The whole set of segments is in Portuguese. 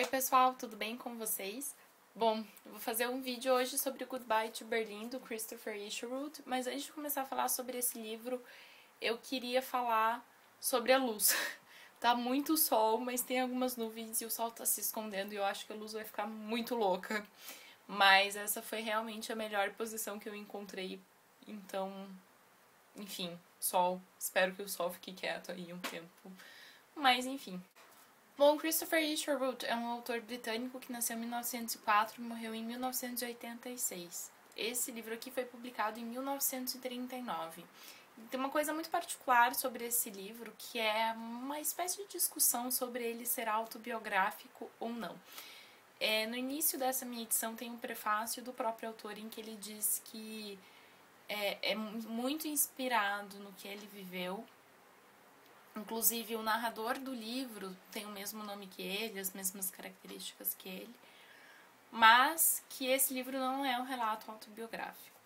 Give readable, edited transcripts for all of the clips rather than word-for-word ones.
Oi pessoal, tudo bem com vocês? Bom, eu vou fazer um vídeo hoje sobre Goodbye to Berlin, do Christopher Isherwood, mas antes de começar a falar sobre esse livro, eu queria falar sobre a luz. Tá muito sol, mas tem algumas nuvens e o sol tá se escondendo e eu acho que a luz vai ficar muito louca. Mas essa foi realmente a melhor posição que eu encontrei, então, enfim, sol. Espero que o sol fique quieto aí um tempo, mas enfim. Bom, Christopher Isherwood é um autor britânico que nasceu em 1904 e morreu em 1986. Esse livro aqui foi publicado em 1939. Tem uma coisa muito particular sobre esse livro, que é uma espécie de discussão sobre ele ser autobiográfico ou não. No início dessa minha edição tem um prefácio do próprio autor em que ele diz que é muito inspirado no que ele viveu. Inclusive, o narrador do livro tem o mesmo nome que ele, as mesmas características que ele, mas que esse livro não é um relato autobiográfico.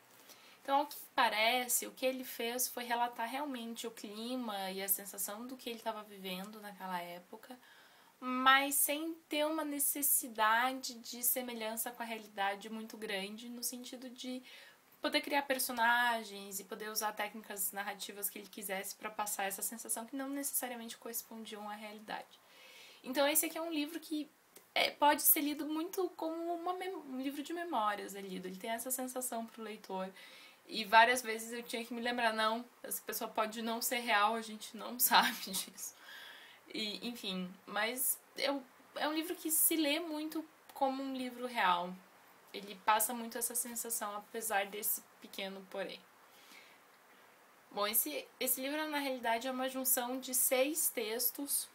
Então, ao que parece, o que ele fez foi relatar realmente o clima e a sensação do que ele estava vivendo naquela época, mas sem ter uma necessidade de semelhança com a realidade muito grande, no sentido de poder criar personagens e poder usar técnicas narrativas que ele quisesse para passar essa sensação que não necessariamente correspondiam à realidade. Então esse aqui é um livro que pode ser lido muito como um livro de memórias. Ele tem essa sensação para o leitor. E várias vezes eu tinha que me lembrar, não, essa pessoa pode não ser real, a gente não sabe disso. E, enfim, mas é um livro que se lê muito como um livro real. Ele passa muito essa sensação, apesar desse pequeno porém. Bom, esse livro, na realidade, é uma junção de 6 textos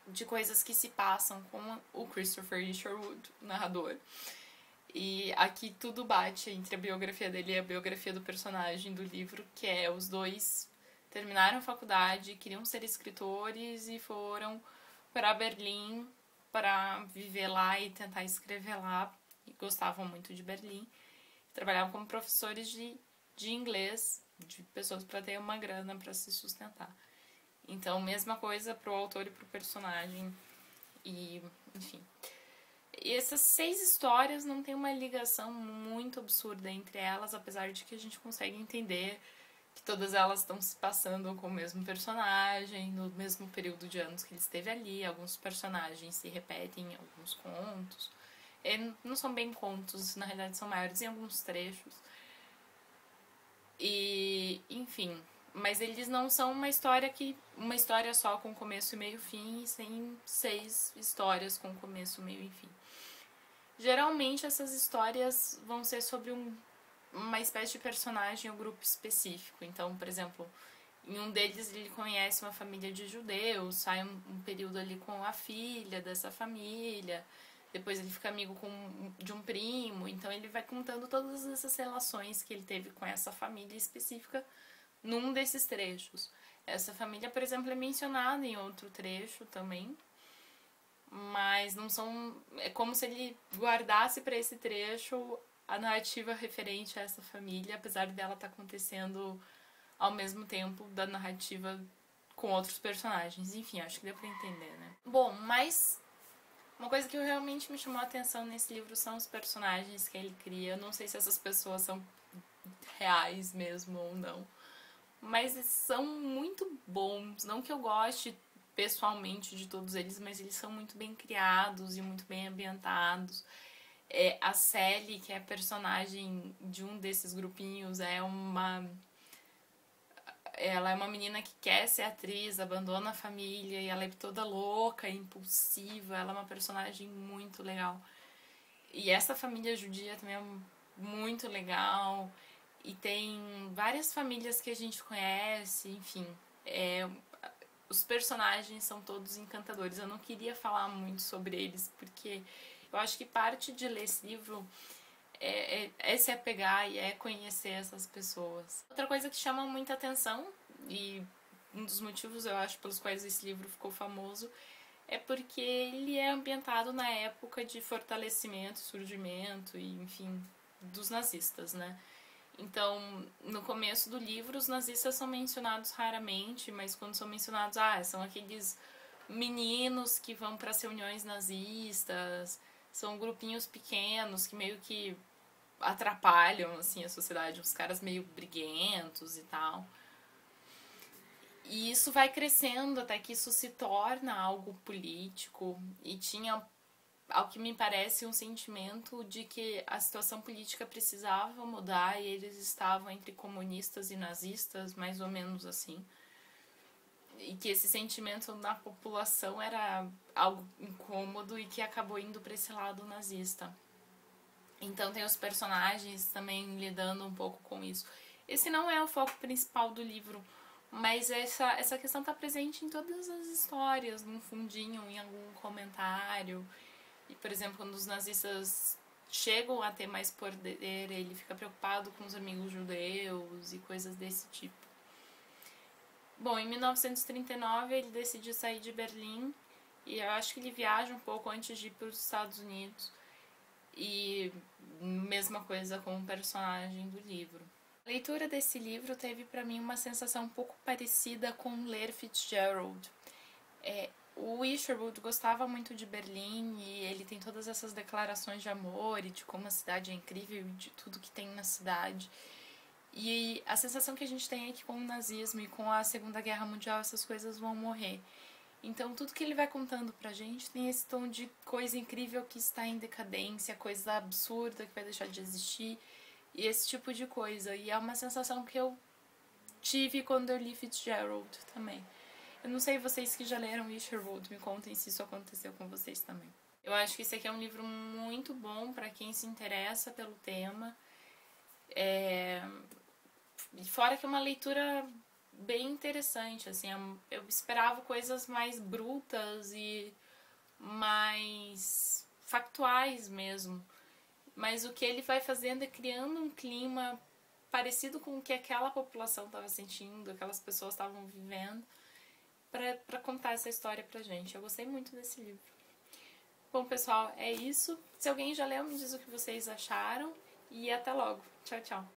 de coisas que se passam com o Christopher Isherwood, o narrador. E aqui tudo bate entre a biografia dele e a biografia do personagem do livro, que é os dois terminaram a faculdade, queriam ser escritores e foram para Berlim para viver lá e tentar escrever lá, e gostavam muito de Berlim. Trabalhavam como professores de inglês, de pessoas para ter uma grana para se sustentar. Então, mesma coisa pro autor e pro personagem. E, enfim. E essas 6 histórias não tem uma ligação muito absurda entre elas, apesar de que a gente consegue entender que todas elas estão se passando com o mesmo personagem, no mesmo período de anos que ele esteve ali. Alguns personagens se repetem em alguns contos. Não são bem contos, na realidade são maiores em alguns trechos. E, enfim, mas eles não são uma história só com começo e meio fim, e sem 6 histórias com começo, meio e fim. Geralmente essas histórias vão ser sobre uma espécie de personagem ou grupo específico. Então, por exemplo, em um deles ele conhece uma família de judeus, sai um período ali com a filha dessa família, depois ele fica amigo de um primo, então ele vai contando todas essas relações que ele teve com essa família específica num desses trechos. Essa família, por exemplo, é mencionada em outro trecho também, mas não são... É como se ele guardasse para esse trecho a narrativa referente a essa família, apesar dela estar acontecendo ao mesmo tempo da narrativa com outros personagens. Enfim, acho que deu pra entender, né? Bom, mas uma coisa que realmente me chamou a atenção nesse livro são os personagens que ele cria. Eu não sei se essas pessoas são reais mesmo ou não, mas são muito bons. Não que eu goste pessoalmente de todos eles, mas eles são muito bem criados e muito bem ambientados. A Sally, que é a personagem de um desses grupinhos, ela é uma menina que quer ser atriz, abandona a família e ela é toda louca, impulsiva. Ela é uma personagem muito legal. E essa família judia também é muito legal. E tem várias famílias que a gente conhece, enfim. Os personagens são todos encantadores. Eu não queria falar muito sobre eles, porque eu acho que parte de ler esse livro é se apegar e é conhecer essas pessoas. Outra coisa que chama muita atenção, e um dos motivos eu acho pelos quais esse livro ficou famoso, é porque ele é ambientado na época de fortalecimento, surgimento e, enfim, dos nazistas, né? Então, no começo do livro, os nazistas são mencionados raramente, mas quando são mencionados, são aqueles meninos que vão para as reuniões nazistas, são grupinhos pequenos que meio que atrapalham assim a sociedade, uns caras meio briguentos e tal. E isso vai crescendo até que isso se torna algo político, e tinha, ao que me parece, um sentimento de que a situação política precisava mudar, e eles estavam entre comunistas e nazistas, mais ou menos assim. E que esse sentimento na população era algo incômodo e que acabou indo para esse lado nazista. Então tem os personagens também lidando um pouco com isso. Esse não é o foco principal do livro, mas essa questão está presente em todas as histórias, num fundinho, em algum comentário. E, por exemplo, quando os nazistas chegam a ter mais poder, ele fica preocupado com os amigos judeus e coisas desse tipo. Bom, em 1939 ele decide sair de Berlim, e eu acho que ele viaja um pouco antes de ir para os Estados Unidos. E mesma coisa com o personagem do livro. A leitura desse livro teve para mim uma sensação um pouco parecida com ler Fitzgerald. O Isherwood gostava muito de Berlim, e ele tem todas essas declarações de amor e de como a cidade é incrível e de tudo que tem na cidade. E a sensação que a gente tem é que com o nazismo e com a Segunda Guerra Mundial essas coisas vão morrer. Então tudo que ele vai contando pra gente tem esse tom de coisa incrível que está em decadência, coisa absurda que vai deixar de existir, e esse tipo de coisa. E é uma sensação que eu tive quando eu li Fitzgerald também. Eu não sei, vocês que já leram Isherwood, me contem se isso aconteceu com vocês também. Eu acho que esse aqui é um livro muito bom para quem se interessa pelo tema. Fora que é uma leitura bem interessante, assim, eu esperava coisas mais brutas e mais factuais mesmo. Mas o que ele vai fazendo é criando um clima parecido com o que aquela população estava sentindo, aquelas pessoas estavam vivendo, para contar essa história pra gente. Eu gostei muito desse livro. Bom, pessoal, é isso. Se alguém já leu, me diz o que vocês acharam, e até logo. Tchau, tchau.